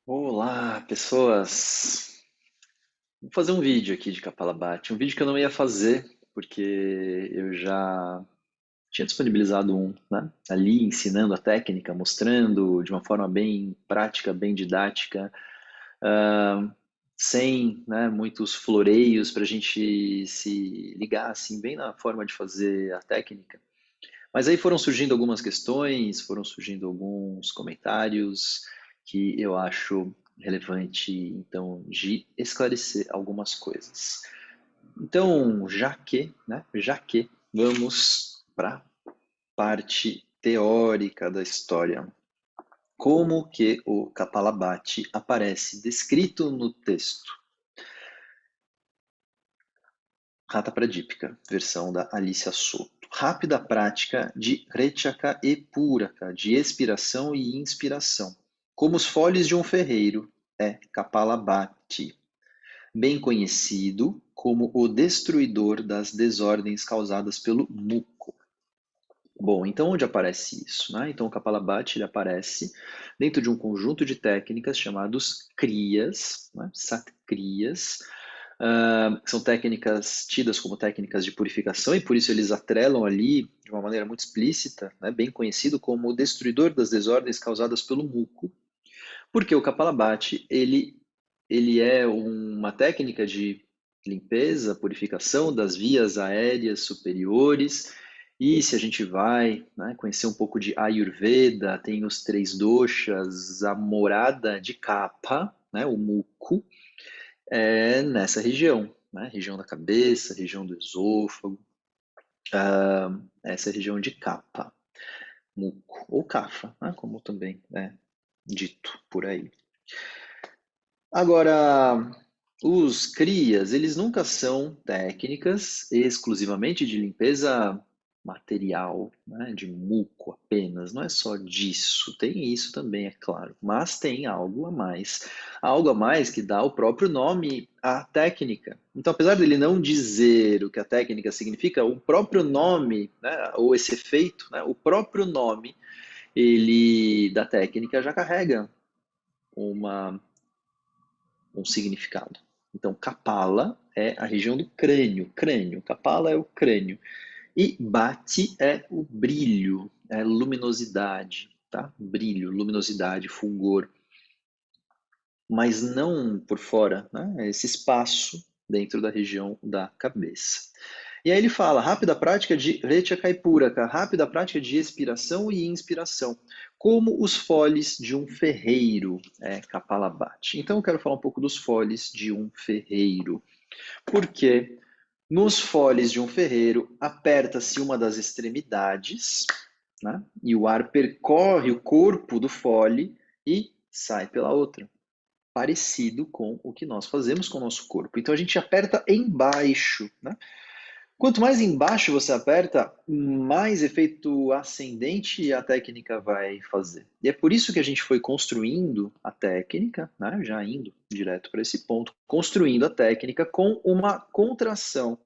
Olá, pessoas! Vou fazer um vídeo aqui de Kapalabhati. Um vídeo que eu não ia fazer, porque eu já tinha disponibilizado um, né? Ali ensinando a técnica, mostrando de uma forma bem prática, bem didática, ah, sem, né, muitos floreios para a gente se ligar assim, bem na forma de fazer a técnica. Mas aí foram surgindo algumas questões, foram surgindo alguns comentários que eu acho relevante, então, de esclarecer algumas coisas. Então, já que, vamos para a parte teórica da história. Como que o Kapalabhati aparece descrito no texto? Rata Pradípica, versão da Alicia Soto. Rápida prática de Rechaka e Puraka, de expiração e inspiração. Como os folhos de um ferreiro, é Kapalabhati. Bem conhecido como o destruidor das desordens causadas pelo muco. Bom, então onde aparece isso? Né? Então o Kapalabhati ele aparece dentro de um conjunto de técnicas chamados Kriyas, né? Satkriyas, são técnicas tidas como técnicas de purificação e por isso eles atrelam ali de uma maneira muito explícita, né, bem conhecido como o destruidor das desordens causadas pelo muco, porque o Kapalabhati ele é uma técnica de limpeza, purificação das vias aéreas superiores. E se a gente vai, né, conhecer um pouco de Ayurveda, tem os três doshas, a morada de Kapha, né, o muco, é nessa região, né? Região da cabeça, região do esôfago, essa é a região de Kapha, muco, ou Kapha, né? Como também é dito por aí. Agora, os crias, eles nunca são técnicas exclusivamente de limpeza material, né, de muco apenas, não é só disso, tem isso também, é claro, mas tem algo a mais que dá o próprio nome à técnica. Então, apesar dele não dizer o que a técnica significa, o próprio nome, né, ou esse efeito, né, o próprio nome, ele da técnica já carrega uma um significado. Então, Kapala é a região do crânio. Kapala é o crânio. E Bhati é o brilho, é luminosidade, tá? Brilho, luminosidade, fulgor. Mas não por fora, né? É esse espaço dentro da região da cabeça. E aí ele fala, rápida prática de Retya Kaipuraka, rápida prática de expiração e inspiração, como os foles de um ferreiro, é Kapalabhati. Então eu quero falar um pouco dos foles de um ferreiro, porque nos foles de um ferreiro aperta-se uma das extremidades, né? E o ar percorre o corpo do fole e sai pela outra, parecido com o que nós fazemos com o nosso corpo. Então a gente aperta embaixo, né? Quanto mais embaixo você aperta, mais efeito ascendente a técnica vai fazer. E é por isso que a gente foi construindo a técnica, né? Já indo direto para esse ponto, construindo a técnica com uma contração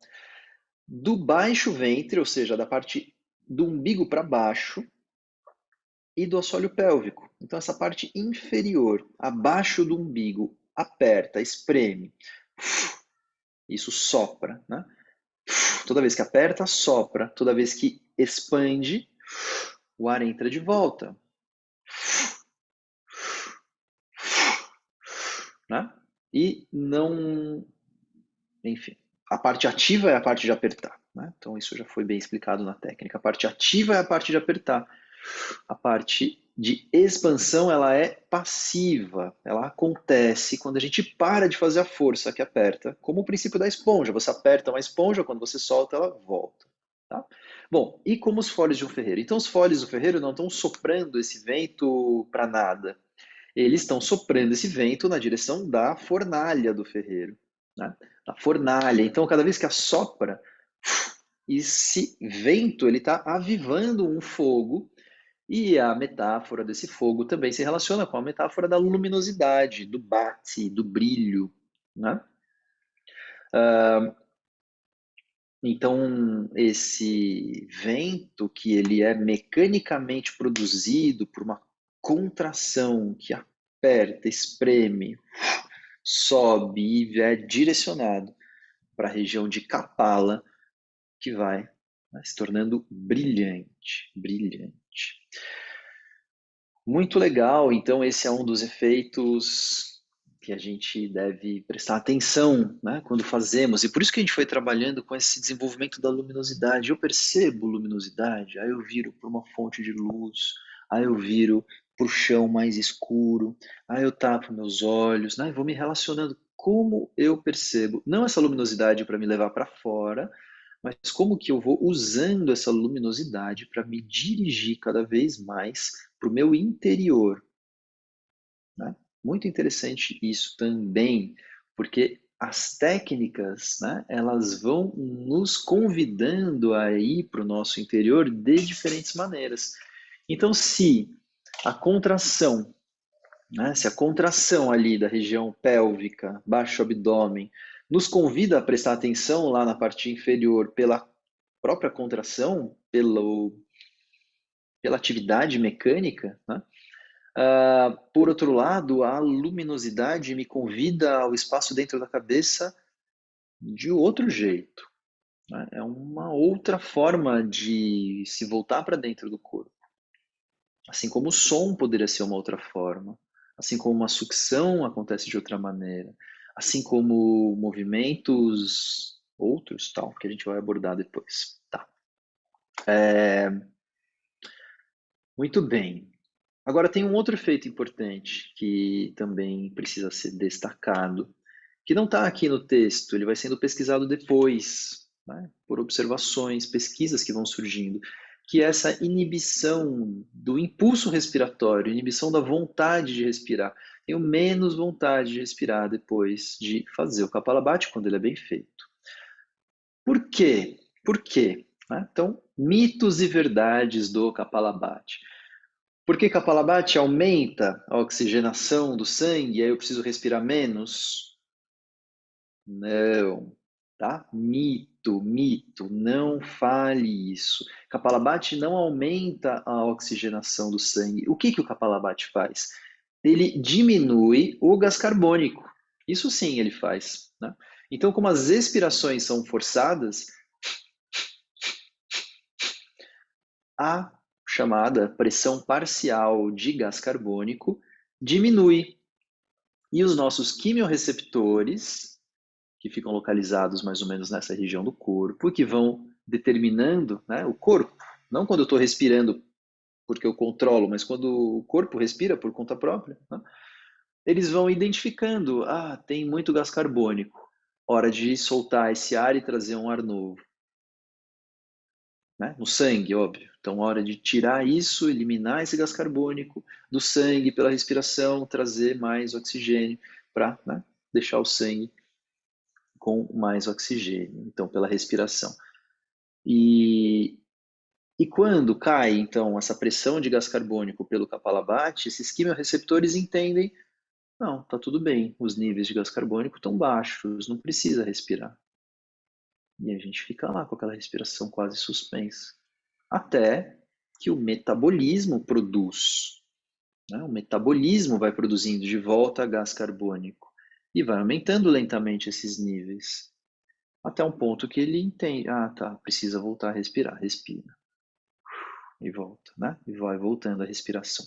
do baixo ventre, ou seja, da parte do umbigo para baixo, e do assoalho pélvico. Então, essa parte inferior, abaixo do umbigo, aperta, espreme. Isso sopra, né? Toda vez que aperta, sopra. Toda vez que expande, o ar entra de volta. Né? E não. Enfim. A parte ativa é a parte de apertar. Né? Então, isso já foi bem explicado na técnica. A parte ativa é a parte de apertar. A parte de expansão ela é passiva, ela acontece quando a gente para de fazer a força que aperta, como o princípio da esponja. Você aperta uma esponja, quando você solta, ela volta. Tá? Bom, e como os folhos de um ferreiro? Então, os folhos do ferreiro não estão soprando esse vento para nada. Eles estão soprando esse vento na direção da fornalha do ferreiro. Né? A fornalha. Então, cada vez que assopra, esse vento ele está avivando um fogo e a metáfora desse fogo também se relaciona com a metáfora da luminosidade, do bhakti, do brilho, né? Então, esse vento que ele é mecanicamente produzido por uma contração que aperta, espreme, sobe e é direcionado para a região de Kapala, que vai, né, se tornando brilhante, brilhante. Muito legal, então esse é um dos efeitos que a gente deve prestar atenção, né, quando fazemos, e por isso que a gente foi trabalhando com esse desenvolvimento da luminosidade. Eu percebo luminosidade, aí eu viro para uma fonte de luz, aí eu viro para o chão mais escuro, aí eu tapo meus olhos, né, e vou me relacionando como eu percebo, não essa luminosidade para me levar para fora, mas como que eu vou usando essa luminosidade para me dirigir cada vez mais para o meu interior, né? Muito interessante isso também, porque as técnicas, né, elas vão nos convidando a ir para o nosso interior de diferentes maneiras. Então, se a contração, né, se a contração ali da região pélvica, baixo abdômen, nos convida a prestar atenção lá na parte inferior pela própria contração, pela atividade mecânica, né? Por outro lado, a luminosidade me convida ao espaço dentro da cabeça de outro jeito, né? É uma outra forma de se voltar para dentro do corpo. Assim como o som poderia ser uma outra forma, assim como uma sucção acontece de outra maneira, assim como movimentos outros, tal, que a gente vai abordar depois. Tá. Muito bem. Agora tem um outro efeito importante que também precisa ser destacado, que não está aqui no texto, ele vai sendo pesquisado depois, né, por observações, pesquisas que vão surgindo, que é essa inibição do impulso respiratório, inibição da vontade de respirar. Tenho menos vontade de respirar depois de fazer o Kapalabhati quando ele é bem feito. Por quê? Por quê? Né? Então, mitos e verdades do Kapalabhati. Por que Kapalabhati aumenta a oxigenação do sangue e aí eu preciso respirar menos? Não, tá? Mito, mito, não fale isso. Kapalabhati não aumenta a oxigenação do sangue. O que que o Kapalabhati faz? Ele diminui o gás carbônico. Isso sim ele faz, né? Então, como as expirações são forçadas, a chamada pressão parcial de gás carbônico diminui. E os nossos quimiorreceptores, que ficam localizados mais ou menos nessa região do corpo, que vão determinando, né, o corpo, não quando eu estou respirando porque eu controlo, mas quando o corpo respira por conta própria, né, eles vão identificando, tem muito gás carbônico, hora de soltar esse ar e trazer um ar novo. Né? No sangue, óbvio. Então, hora de tirar isso, eliminar esse gás carbônico do sangue pela respiração, trazer mais oxigênio para, né, deixar o sangue com mais oxigênio, então pela respiração. E, e quando cai, então, essa pressão de gás carbônico pelo Kapalabhati, esses quimiorreceptores entendem, não, tá tudo bem, os níveis de gás carbônico estão baixos, não precisa respirar. E a gente fica lá com aquela respiração quase suspensa. Até que o metabolismo produz, né? O metabolismo vai produzindo de volta gás carbônico e vai aumentando lentamente esses níveis, até um ponto que ele entende, tá, precisa voltar a respirar, respira. E volta, né? E vai voltando a respiração.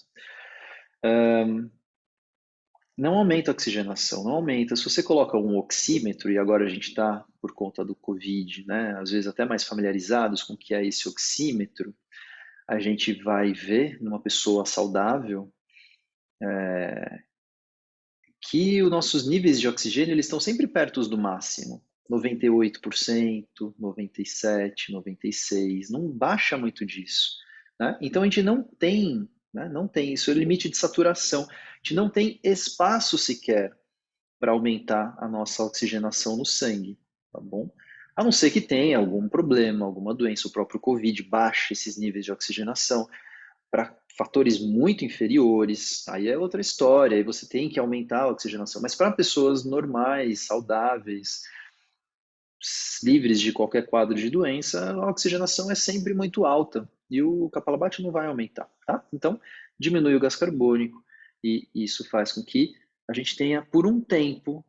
Não aumenta a oxigenação, não aumenta. Se você coloca um oxímetro, e agora a gente está, por conta do Covid, né, às vezes até mais familiarizados com o que é esse oxímetro, a gente vai ver numa pessoa saudável que os nossos níveis de oxigênio eles estão sempre perto do máximo. 98%, 97%, 96%, não baixa muito disso. Né? Então a gente não tem, né, não tem, isso é o limite de saturação. A gente não tem espaço sequer para aumentar a nossa oxigenação no sangue, tá bom? A não ser que tenha algum problema, alguma doença, o próprio Covid baixa esses níveis de oxigenação para fatores muito inferiores, aí é outra história, aí você tem que aumentar a oxigenação. Mas para pessoas normais, saudáveis, livres de qualquer quadro de doença, a oxigenação é sempre muito alta e o Kapalabhati não vai aumentar, tá? Então, diminui o gás carbônico e isso faz com que a gente tenha, por um tempo,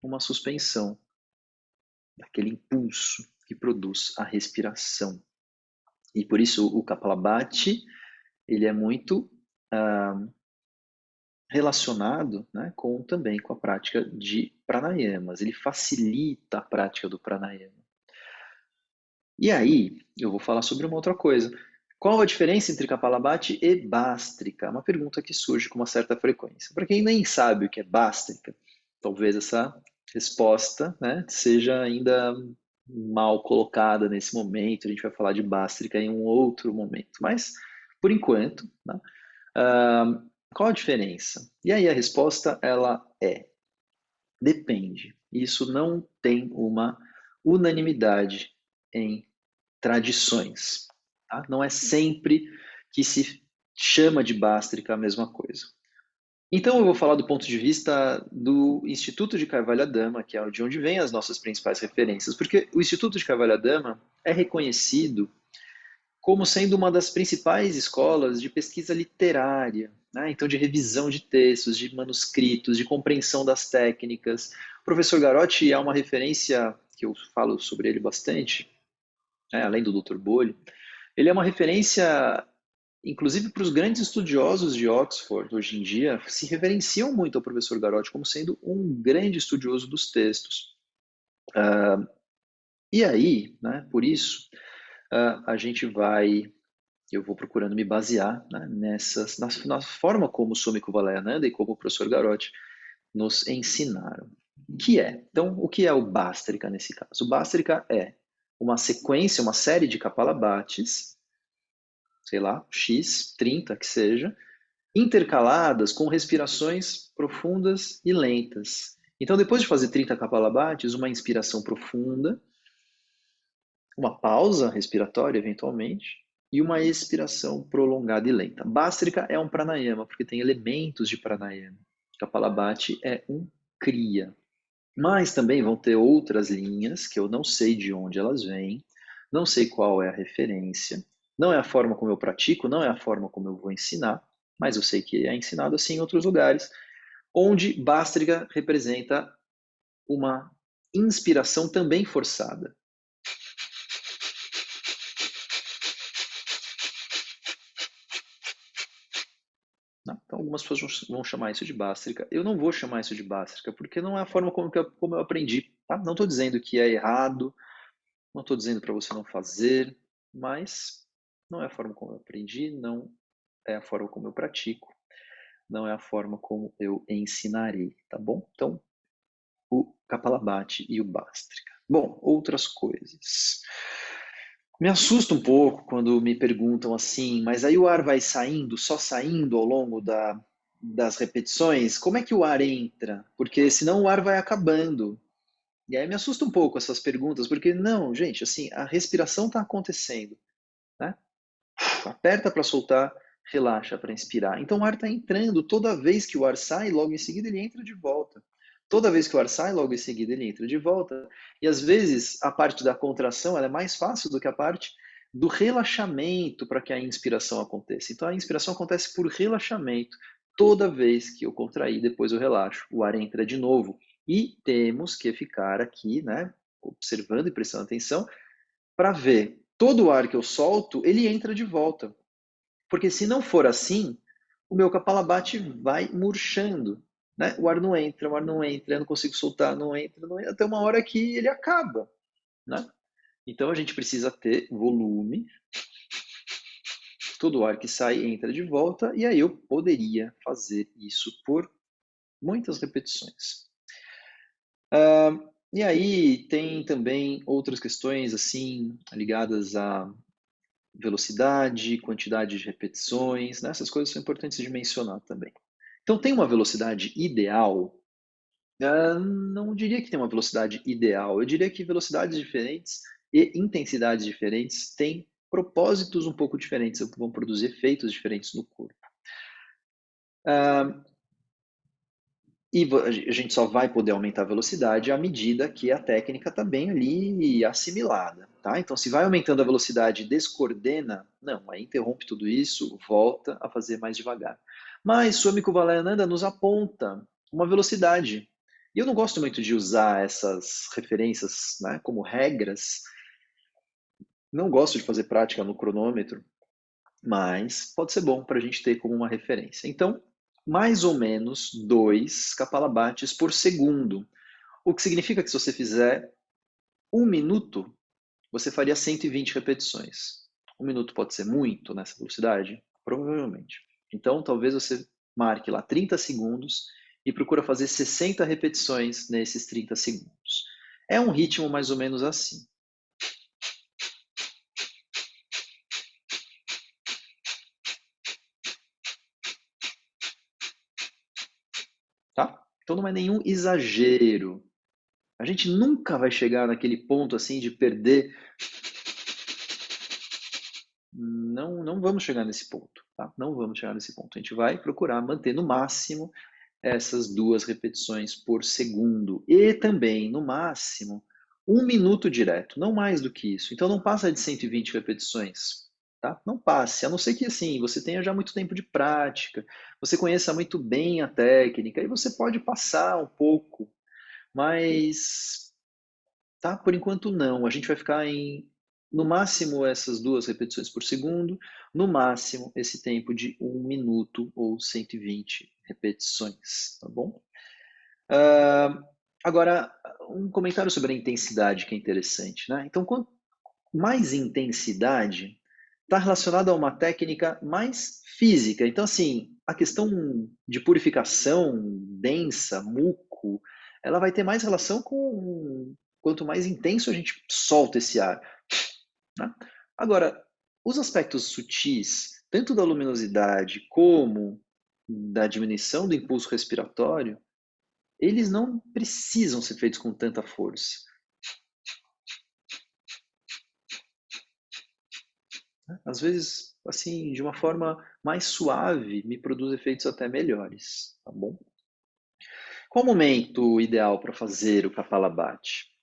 uma suspensão daquele impulso que produz a respiração. E por isso o Kapalabhati, ele é muito relacionado, né, também com a prática de pranayamas. Ele facilita a prática do pranayama. E aí, eu vou falar sobre uma outra coisa. Qual a diferença entre Kapalabhati e Bhastrika? Uma pergunta que surge com uma certa frequência. Para quem nem sabe o que é Bhastrika, talvez essa resposta, né, seja ainda mal colocada nesse momento. A gente vai falar de Bhastrika em um outro momento. Mas, por enquanto, né, qual a diferença? E aí a resposta ela é: depende. Isso não tem uma unanimidade em tradições. Tá? Não é sempre que se chama de Bhastrika a mesma coisa. Então eu vou falar do ponto de vista do Instituto de Kaivalya-Dhamma, que é de onde vêm as nossas principais referências, porque o Instituto de Kaivalya-Dhamma é reconhecido como sendo uma das principais escolas de pesquisa literária, né? Então de revisão de textos, de manuscritos, de compreensão das técnicas. O professor Garotti é uma referência que eu falo sobre ele bastante, né? Além do Dr. Bolho. Ele é uma referência, inclusive para os grandes estudiosos de Oxford, hoje em dia, se reverenciam muito ao professor Garotti como sendo um grande estudioso dos textos. E aí, né, por isso, eu vou procurando me basear, né, na forma como o Swami Kuvalayananda e como o professor Garotti nos ensinaram. Então, o que é o Bhastrika nesse caso? O Bhastrika é uma sequência, uma série de Kapalabhatis, sei lá, X, 30 que seja, intercaladas com respirações profundas e lentas. Então, depois de fazer 30 Kapalabhatis, uma inspiração profunda, uma pausa respiratória, eventualmente, e uma expiração prolongada e lenta. Bhastrika é um pranayama, porque tem elementos de pranayama. Kapalabhati é um kriya. Mas também vão ter outras linhas, que eu não sei de onde elas vêm, não sei qual é a referência, não é a forma como eu pratico, não é a forma como eu vou ensinar, mas eu sei que é ensinado assim em outros lugares, onde Bhastrika representa uma inspiração também forçada. Então, algumas pessoas vão chamar isso de Bhastrika. Eu não vou chamar isso de Bhastrika, porque não é a forma como eu aprendi. Tá? Não estou dizendo que é errado, não estou dizendo para você não fazer, mas não é a forma como eu aprendi, não é a forma como eu pratico, não é a forma como eu ensinarei, tá bom? Então, o Kapalabhati e o Bhastrika. Bom, outras coisas. Me assusta um pouco quando me perguntam assim, mas aí o ar vai saindo, só saindo ao longo das repetições? Como é que o ar entra? Porque senão o ar vai acabando. E aí me assusta um pouco essas perguntas, porque não, gente, assim, a respiração está acontecendo, né? Aperta para soltar, relaxa para inspirar. Então o ar está entrando, toda vez que o ar sai, logo em seguida ele entra de volta. Toda vez que o ar sai, logo em seguida ele entra de volta. E às vezes a parte da contração ela é mais fácil do que a parte do relaxamento para que a inspiração aconteça. Então a inspiração acontece por relaxamento. Toda vez que eu contrair, depois eu relaxo, o ar entra de novo. E temos que ficar aqui, né, observando e prestando atenção para ver todo o ar que eu solto, ele entra de volta. Porque se não for assim, o meu Kapalabhati vai murchando. Né? O ar não entra, eu não consigo soltar, não entra, até uma hora que ele acaba. Né? Então a gente precisa ter volume, todo o ar que sai entra de volta, e aí eu poderia fazer isso por muitas repetições. E aí tem também outras questões assim ligadas a velocidade, quantidade de repetições, né? Essas coisas são importantes de mencionar também. Então, tem uma velocidade ideal? Não diria que tem uma velocidade ideal. Eu diria que velocidades diferentes e intensidades diferentes têm propósitos um pouco diferentes, vão produzir efeitos diferentes no corpo. E a gente só vai poder aumentar a velocidade à medida que a técnica está bem ali assimilada, tá? Então, se vai aumentando a velocidade e descoordena, não, aí interrompe tudo isso, volta a fazer mais devagar. Mas Swami Kuvalayananda nos aponta uma velocidade. E eu não gosto muito de usar essas referências, né, como regras. Não gosto de fazer prática no cronômetro, mas pode ser bom para a gente ter como uma referência. Então, mais ou menos 2 kapalabhatis por segundo, o que significa que se você fizer 1 minuto, você faria 120 repetições. 1 minuto pode ser muito nessa velocidade? Provavelmente. Então, talvez você marque lá 30 segundos e procura fazer 60 repetições nesses 30 segundos. É um ritmo mais ou menos assim. Tá? Então não é nenhum exagero. A gente nunca vai chegar naquele ponto assim de perder. Não, não vamos chegar nesse ponto, tá? Não vamos chegar nesse ponto. A gente vai procurar manter no máximo essas 2 repetições por segundo. E também, no máximo, 1 minuto direto, não mais do que isso. Então não passa de 120 repetições, tá? Não passe, a não ser que assim, você tenha já muito tempo de prática, você conheça muito bem a técnica, e você pode passar um pouco, mas tá? Por enquanto não. A gente vai ficar em, no máximo, essas 2 repetições por segundo, no máximo esse tempo de 1 minuto ou 120 repetições, tá bom? Agora, um comentário sobre a intensidade que é interessante, né? Então, quanto mais intensidade, está relacionado a uma técnica mais física. Então, assim, a questão de purificação densa, muco, ela vai ter mais relação com quanto mais intenso a gente solta esse ar, né? Agora, os aspectos sutis, tanto da luminosidade como da diminuição do impulso respiratório, eles não precisam ser feitos com tanta força. Às vezes, assim, de uma forma mais suave, me produz efeitos até melhores, tá bom? Qual o momento ideal para fazer o Kapalabhati?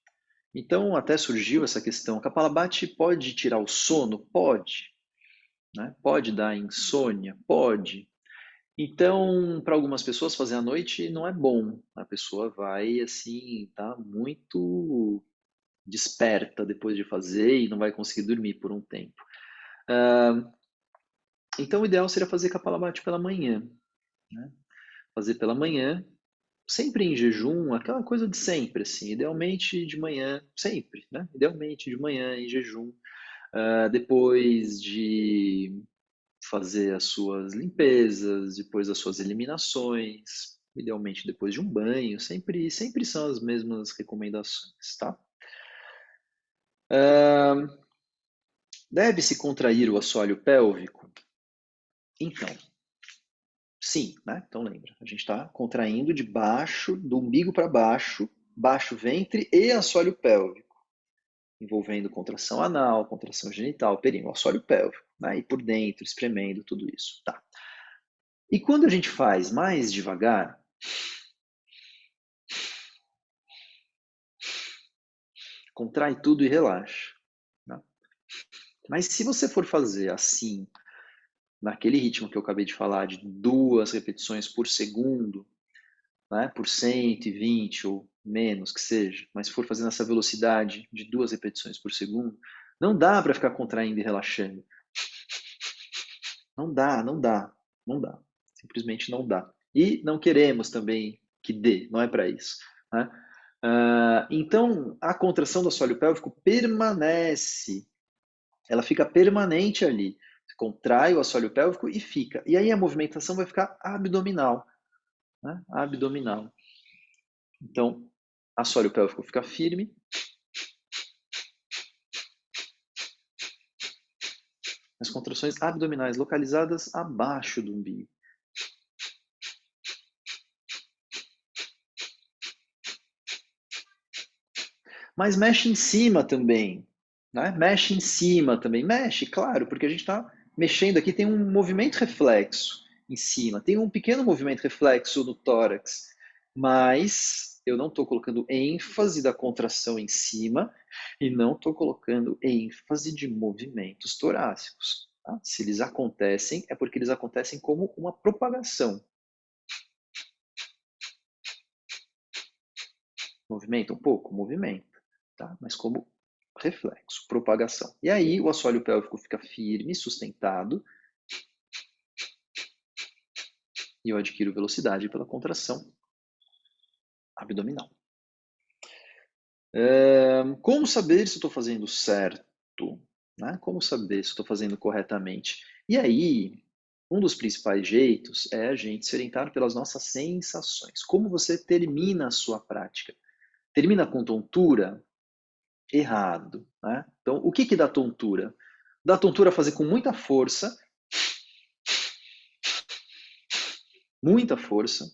Então, até surgiu essa questão, Kapalabhati pode tirar o sono? Pode. Né? Pode dar insônia? Pode. Então, para algumas pessoas, fazer à noite não é bom. A pessoa vai, assim, tá muito desperta depois de fazer e não vai conseguir dormir por um tempo. Então, o ideal seria fazer Kapalabhati pela manhã, né? Fazer pela manhã, sempre em jejum, aquela coisa de sempre, assim, idealmente de manhã, sempre, né? Idealmente de manhã, em jejum, depois de fazer as suas limpezas, depois das suas eliminações, idealmente depois de um banho, sempre são as mesmas recomendações, tá? Deve-se contrair o assoalho pélvico? Então, sim, né? Então lembra, a gente está contraindo de baixo, do umbigo para baixo, baixo ventre e assoalho pélvico, envolvendo contração anal, contração genital, períneo, assoalho pélvico, né? E por dentro, espremendo tudo isso, tá? E quando a gente faz mais devagar, contrai tudo e relaxa, né? Mas se você for fazer assim, naquele ritmo que eu acabei de falar, de 2 repetições por segundo, né, por 120 ou menos que seja, mas for fazendo essa velocidade de 2 repetições por segundo, não dá para ficar contraindo e relaxando. Não dá, não dá, não dá. Simplesmente não dá. E não queremos também que dê, não é para isso, né? Então, a contração do assoalho pélvico permanece, ela fica permanente ali. Você contrai o assoalho pélvico e fica. E aí a movimentação vai ficar abdominal, né? Abdominal. Então, assoalho pélvico fica firme. As contrações abdominais localizadas abaixo do umbigo. Mas mexe em cima também, né? Mexe em cima também. Mexe, claro, porque a gente está mexendo aqui, tem um movimento reflexo em cima, tem um pequeno movimento reflexo no tórax, mas eu não estou colocando ênfase da contração em cima e não estou colocando ênfase de movimentos torácicos. Tá? Se eles acontecem, é porque eles acontecem como uma propagação. Movimenta um pouco? Movimenta, tá? Mas como reflexo, propagação. E aí o assoalho pélvico fica firme, sustentado, e eu adquiro velocidade pela contração abdominal. Como saber se estou fazendo certo? Né? Como saber se estou fazendo corretamente? E aí, um dos principais jeitos é a gente se orientar pelas nossas sensações. Como você termina a sua prática? Termina com tontura? Errado. Né? Então, o que dá tontura? Dá tontura fazer com muita força,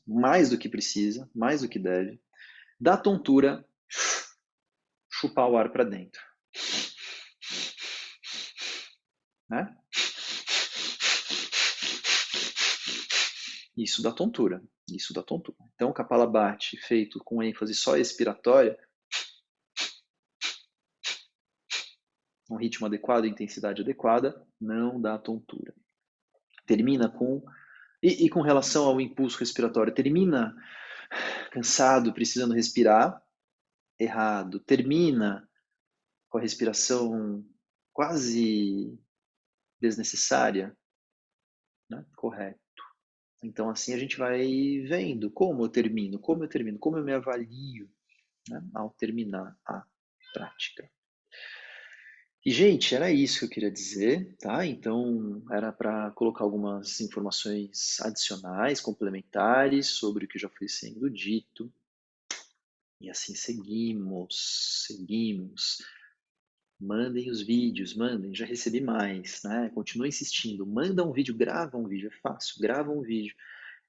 mais do que precisa, mais do que deve. Dá tontura chupar o ar para dentro. Né? Isso dá tontura. Isso dá tontura. Então, Kapalabhati feito com ênfase só expiratória, um ritmo adequado, intensidade adequada, não dá tontura. Termina com... E com relação ao impulso respiratório, termina cansado, precisando respirar? Errado. Termina com a respiração quase desnecessária? Né? Correto. Então, assim a gente vai vendo como eu termino, como eu me avalio, né, ao terminar a prática. E, gente, era isso que eu queria dizer, tá? Então, era para colocar algumas informações adicionais, complementares, sobre o que já foi sendo dito. E assim seguimos. Mandem os vídeos, mandem, já recebi mais, né? Continua insistindo, manda um vídeo, grava um vídeo, é fácil, grava um vídeo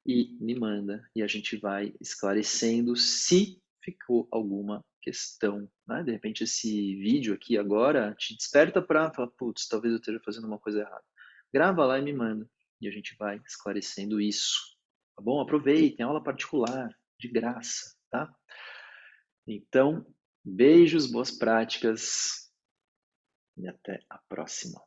e me manda, e a gente vai esclarecendo se ficou alguma questão, né? De repente esse vídeo aqui agora te desperta para falar, putz, talvez eu esteja fazendo uma coisa errada. Grava lá e me manda, e a gente vai esclarecendo isso, tá bom? Aproveitem, aula particular, de graça, tá? Então, beijos, boas práticas e até a próxima.